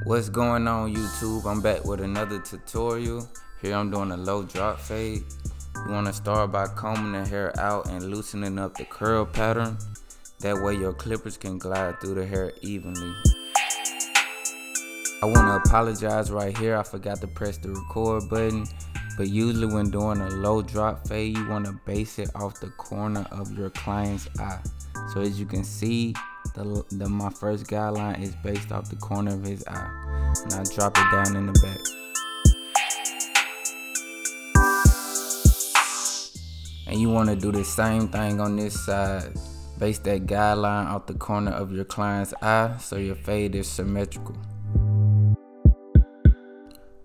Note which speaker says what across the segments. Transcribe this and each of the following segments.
Speaker 1: What's going on, YouTube? I'm back with another tutorial. Here I'm doing a low drop fade. You want to start by combing the hair out and loosening up the curl pattern. That way your clippers can glide through the hair evenly. I want to apologize right here. I forgot to press the record button. But usually when doing a low drop fade, you want to base it off the corner of your client's eye. So as you can see, my first guideline is based off the corner of his eye. And I drop it down in the back. And you want to do the same thing on this side. Base that guideline off the corner of your client's eye so your fade is symmetrical.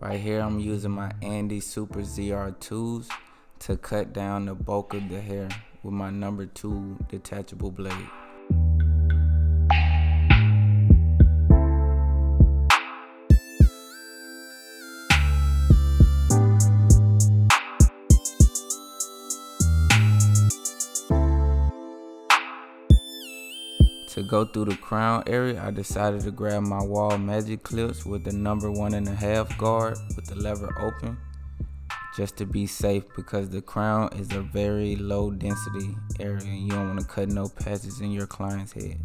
Speaker 1: Right here I'm using my Andy Super ZR2s to cut down the bulk of the hair with my number 2 detachable blade. To go through the crown area, I decided to grab my wall magic clips with the number 1.5 guard with the lever open, just to be safe, because the crown is a very low density area and you don't want to cut no patches in your client's head.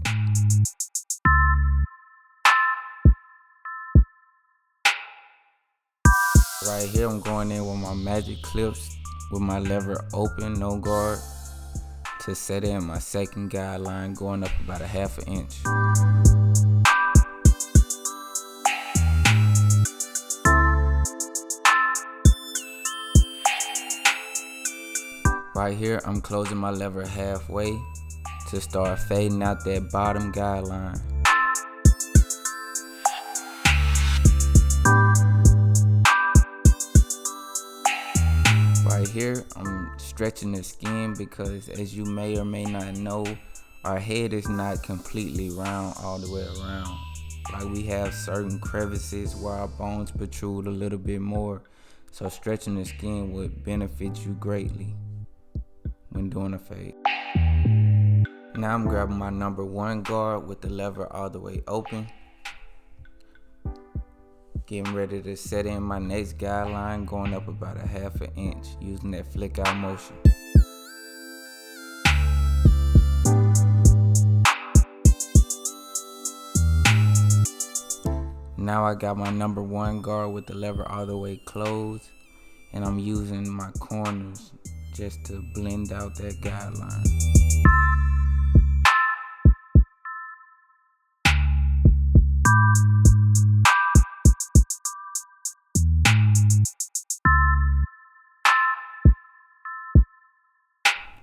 Speaker 1: Right here I'm going in with my magic clips with my lever open, no guard, to set in my second guideline, going up about 1/2 inch. Right here, I'm closing my lever halfway to start fading out that bottom guideline. Right here, I'm stretching the skin because, as you may or may not know, our head is not completely round all the way around. Like, we have certain crevices where our bones protrude a little bit more. So stretching the skin would benefit you greatly when doing a fade. Now I'm grabbing my number 1 guard with the lever all the way open. Getting ready to set in my next guideline, going up about 1/2 inch using that flick out motion. Now I got my number 1 guard with the lever all the way closed, and I'm using my corners just to blend out that guideline.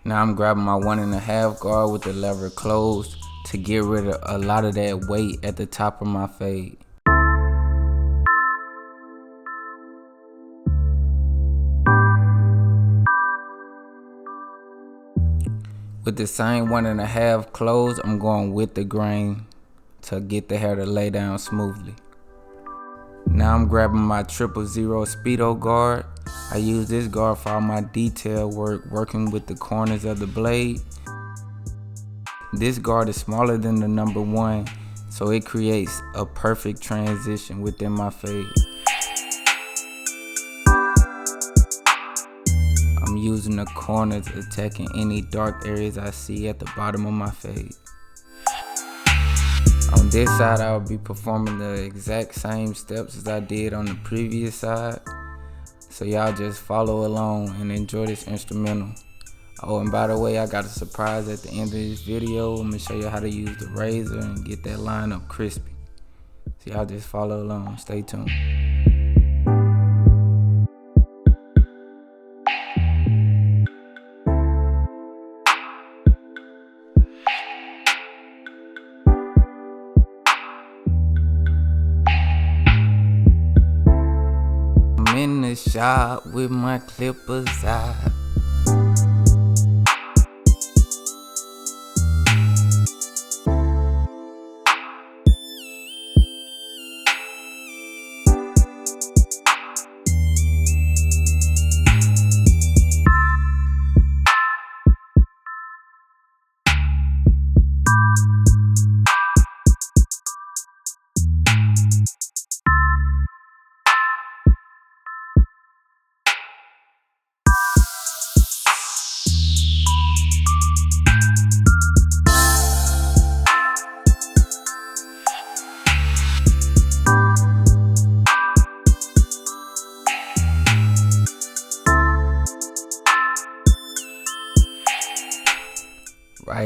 Speaker 1: Now I'm grabbing my 1.5 guard with the lever closed to get rid of a lot of that weight at the top of my fade. With the same 1.5 closed, I'm going with the grain to get the hair to lay down smoothly. Now I'm grabbing my 000 Speedo guard. I use this guard for all my detail work, working with the corners of the blade. This guard is smaller than the number 1, so it creates a perfect transition within my fade. I'm using the corners, attacking any dark areas I see at the bottom of my fade. On this side, I'll be performing the exact same steps as I did on the previous side. So y'all just follow along and enjoy this instrumental. Oh, and by the way, I got a surprise at the end of this video. I'm gonna show you how to use the razor and get that line up crispy. So y'all just follow along, stay tuned. In the shop with my clippers out.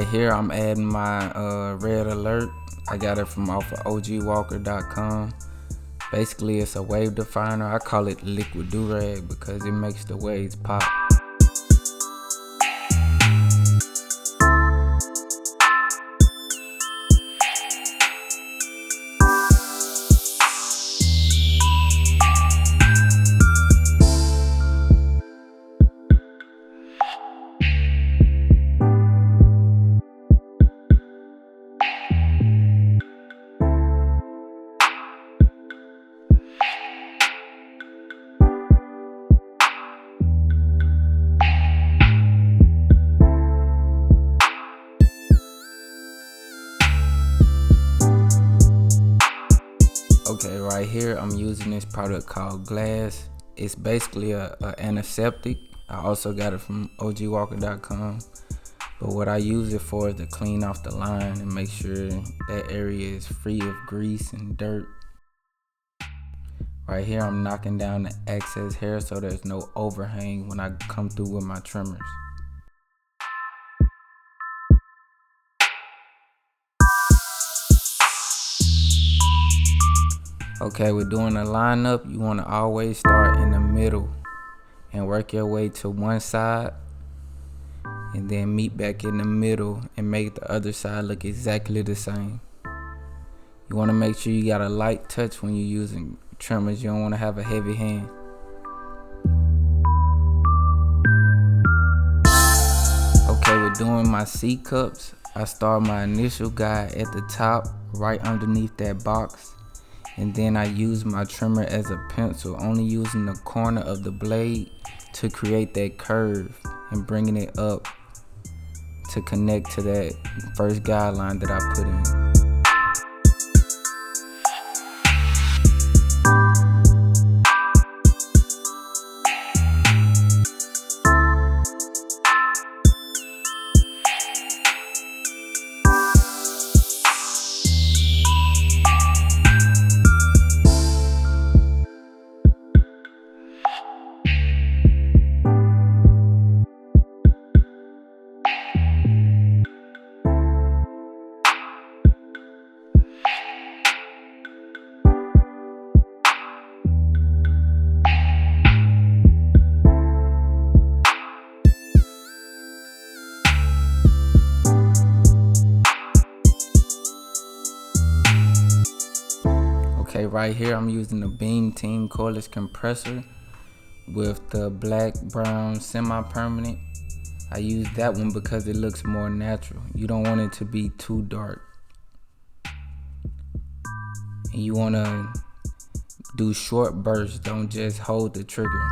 Speaker 1: Right here, I'm adding my red alert. I got it from off of ogwalker.com. Basically, it's a wave definer. I call it liquid do-rag because it makes the waves pop. Okay, right here I'm using this product called Glass. It's basically a antiseptic. I also got it from ogwalker.com. But what I use it for is to clean off the line and make sure that area is free of grease and dirt. Right here I'm knocking down the excess hair so there's no overhang when I come through with my trimmers. Okay, with doing a lineup, you want to always start in the middle and work your way to one side and then meet back in the middle and make the other side look exactly the same. You want to make sure you got a light touch when you're using trimmers. You don't want to have a heavy hand. Okay, with doing my C cups, I start my initial guide at the top right underneath that box. And then I use my trimmer as a pencil, only using the corner of the blade to create that curve and bringing it up to connect to that first guideline that I put in. Okay, right here I'm using the Beam Team cordless compressor with the black brown semi-permanent. I use that one because it looks more natural. You don't want it to be too dark. And you want to do short bursts, don't just hold the trigger.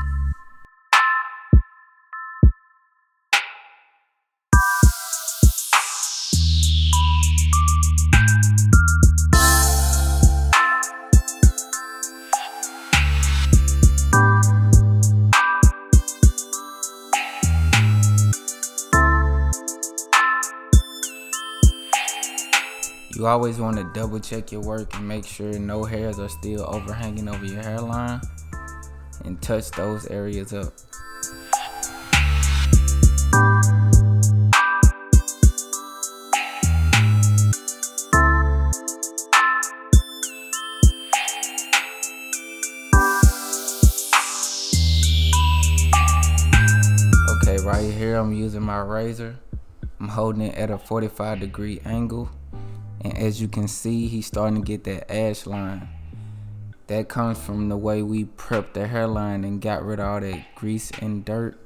Speaker 1: You always want to double check your work and make sure no hairs are still overhanging over your hairline and touch those areas up. Okay, right here I'm using my razor. I'm holding it at a 45-degree angle. And as you can see, he's starting to get that ash line. That comes from the way we prepped the hairline and got rid of all that grease and dirt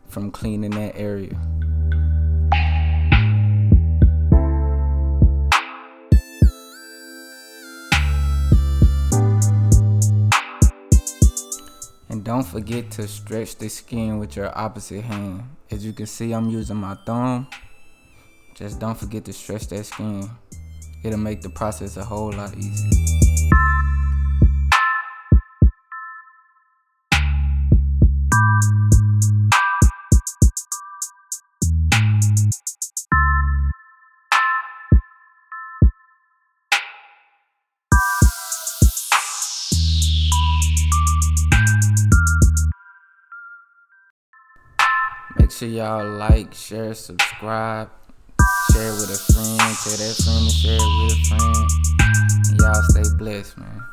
Speaker 1: from cleaning that area. And don't forget to stretch the skin with your opposite hand. As you can see, I'm using my thumb. Just don't forget to stretch that skin. It'll make the process a whole lot easier. Make sure y'all like, share, subscribe. share it with a friend. Tell that friend to share it with a friend. And y'all stay blessed, man.